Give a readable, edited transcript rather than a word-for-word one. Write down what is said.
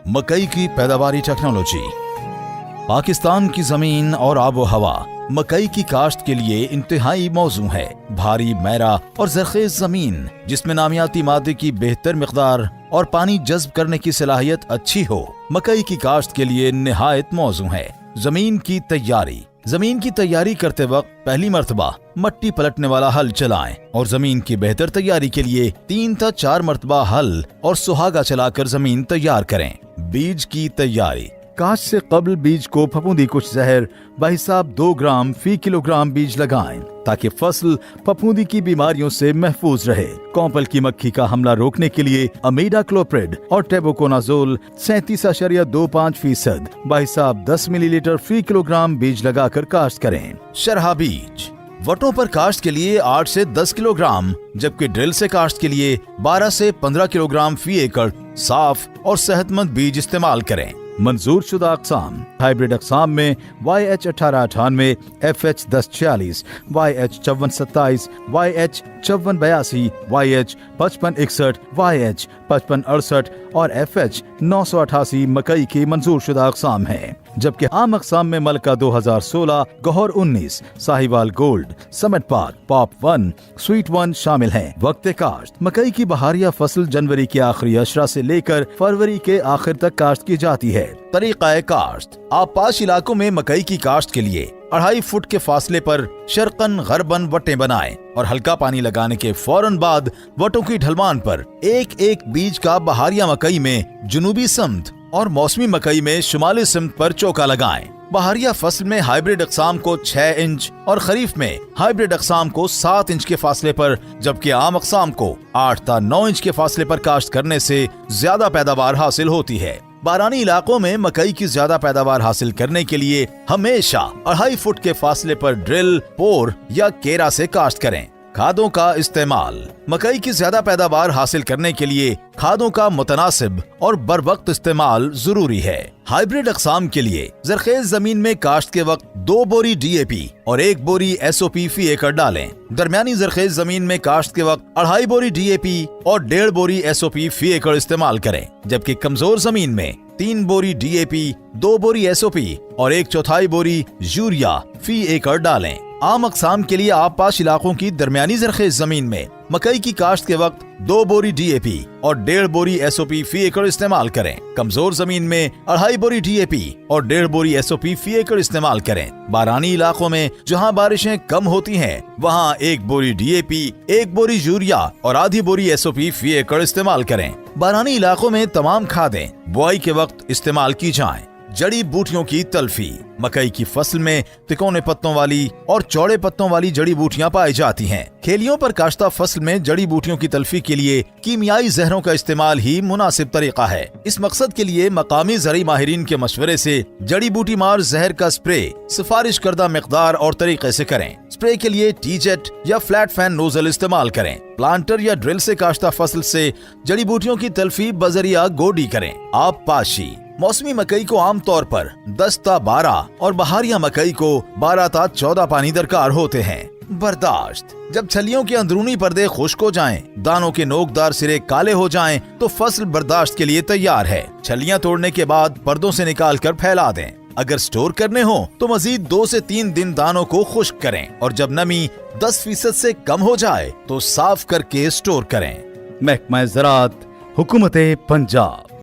मकई की पैदावारी टेक्नोलॉजी। पाकिस्तान की जमीन और आबो हवा मकई की काश्त के लिए इंतहाई मौजू है। भारी, मैरा और जरखेज जमीन जिसमें नामियाती मादे की बेहतर मिकदार और पानी जज्ब करने की सलाहियत अच्छी हो, मकई की काश्त के लिए निहायत मौजू है। जमीन की तैयारी करते वक्त पहली मर्तबा मट्टी पलटने वाला हल चलाएं और जमीन की बेहतर तैयारी के लिए 3 से 4 मर्तबा हल और सुहागा चलाकर जमीन तैयार करें। बीज की तैयारी। काश्त से कबल बीज को फफूंदी कुछ जहर बहिसाब 2 ग्राम फी किलोग्राम बीज लगाएं ताकि फसल फफूंदी की बीमारियों से महफूज रहे। कॉम्पल की मक्खी का हमला रोकने के लिए अमीडाक्लोप्रिड और टेबुकोनाजोल 37.25% बहिसाब 10 मिलीलीटर फी किलोग्राम बीज लगाकर काश्त करें। शरहा बीज। वटों पर काश्त के लिए 8 से 10 किलोग्राम, जबकि ड्रिल से काश्त के लिए 12 से 15 किलोग्राम फी एकड़ साफ और सेहतमंद बीज इस्तेमाल करें। मंजूर शुदा अक़साम। हाइब्रिड अक़साम में YH 1898, FH 1046, YH 5427, YH 5482, YH 5561, YH 5568 और FH 988 मकई की मंजूर शुदा अक़साम हैं, जबकि आम अक़साम में Malka 2016, Gauhar 19, Sahiwal gold, summit park, pop 1, sweet 1 शामिल हैं। वक्त काश्त। मकई की बहारिया फसल जनवरी के आखिरी अशरा से लेकर फरवरी के आखिर तक काश्त की जाती है। तरीक़ा काश्त। आपाश इलाकों में मकई की काश्त के लिए 2.5 फुट के फासले पर शर्कन गरबन वटें बनाएं और हल्का पानी लगाने के फौरन बाद वटों की ढलवान पर एक बीज का बहारिया मकई में जुनूबी समत और मौसमी मकई में शुमाली सिमत पर चौका लगाएं। बहारिया फसल में हाइब्रिड अक़साम को 6 इंच और खरीफ में हाइब्रिड अक़साम को 7 इंच के फासले पर, जबकि आम अक़साम को 8 से 9 इंच के फासले पर काश्त करने से ज्यादा पैदावार हासिल होती है। बारानी इलाकों में मकई की ज्यादा पैदावार हासिल करने के लिए हमेशा 2.5 फुट के फासले पर ड्रिल, पोर या केरा से काश्त करें। खादों का इस्तेमाल। मकई की ज्यादा पैदावार हासिल करने के लिए खादों का मुतनासिब और बर वक्त इस्तेमाल जरूरी है। हाइब्रिड अक़साम के लिए जरखेज जमीन में काश्त के वक्त 2 बोरी DAP और 1 बोरी SOP फी एकड़ डालें। दरमियानी जरखेज जमीन में काश्त के वक्त 2.5 बोरी DAP और 1.5 बोरी SOP फी एकड़ इस्तेमाल करें, जबकि कमजोर जमीन में 3 बोरी DAP, 2 बोरी SOP और 1/4 बोरी यूरिया फी एकड़ डालें। आम अक़साम के लिए आपाश इलाकों की दरमियानी जरखेज जमीन में मकई की काश्त के वक्त 2 बोरी DAP और 1.5 बोरी SOP फी एकड़ इस्तेमाल करें। कमजोर जमीन में 2.5 बोरी DAP और 1.5 बोरी SOP फी एकड़ इस्तेमाल करें। बारानी इलाकों में जहां बारिशें कम होती हैं, वहां 1 बोरी DAP, 1 बोरी यूरिया और आधी बोरी SOP फी एकड़ इस्तेमाल करें। बारानी इलाकों में तमाम खादें बुआई के वक्त इस्तेमाल की जाएं। जड़ी बूटियों की तल्फी। मकई की फसल में तिकोने पत्तों वाली और चौड़े पत्तों वाली जड़ी बूटियां पाई जाती हैं। खेलियों पर काश्ता फसल में जड़ी बूटियों की तल्फी के लिए कीमियाई जहरों का इस्तेमाल ही मुनासिब तरीका है। इस मकसद के लिए मकामी ज़रई माहिरीन के मशवरे से जड़ी बूटी मार जहर का स्प्रे सिफारिश करदा मिकदार और तरीके से करें। स्प्रे के लिए टीजेट या फ्लैट फैन नोजल इस्तेमाल करें। प्लांटर या ड्रिल से काश्ता फसल से जड़ी बूटियों की तल्फी बजरिया गोडी करें। आप पाशी। मौसमी मकई को आम तौर पर 10 से 12 और बहारिया मकई को 12 से 14 पानी दरकार होते हैं। बर्दाश्त। जब छलियों के अंदरूनी पर्दे खुश्क हो जाएं, दानों के नोकदार सिरे काले हो जाएं, तो फसल बर्दाश्त के लिए तैयार है। छलियां तोड़ने के बाद पर्दों से निकाल कर फैला दें। अगर स्टोर करने हो तो मजीद 2 से 3 दिन दानों को खुश्क करें और जब नमी 10% से कम हो जाए तो साफ करके स्टोर करें। महकमा ज़राअत, हुकूमत पंजाब।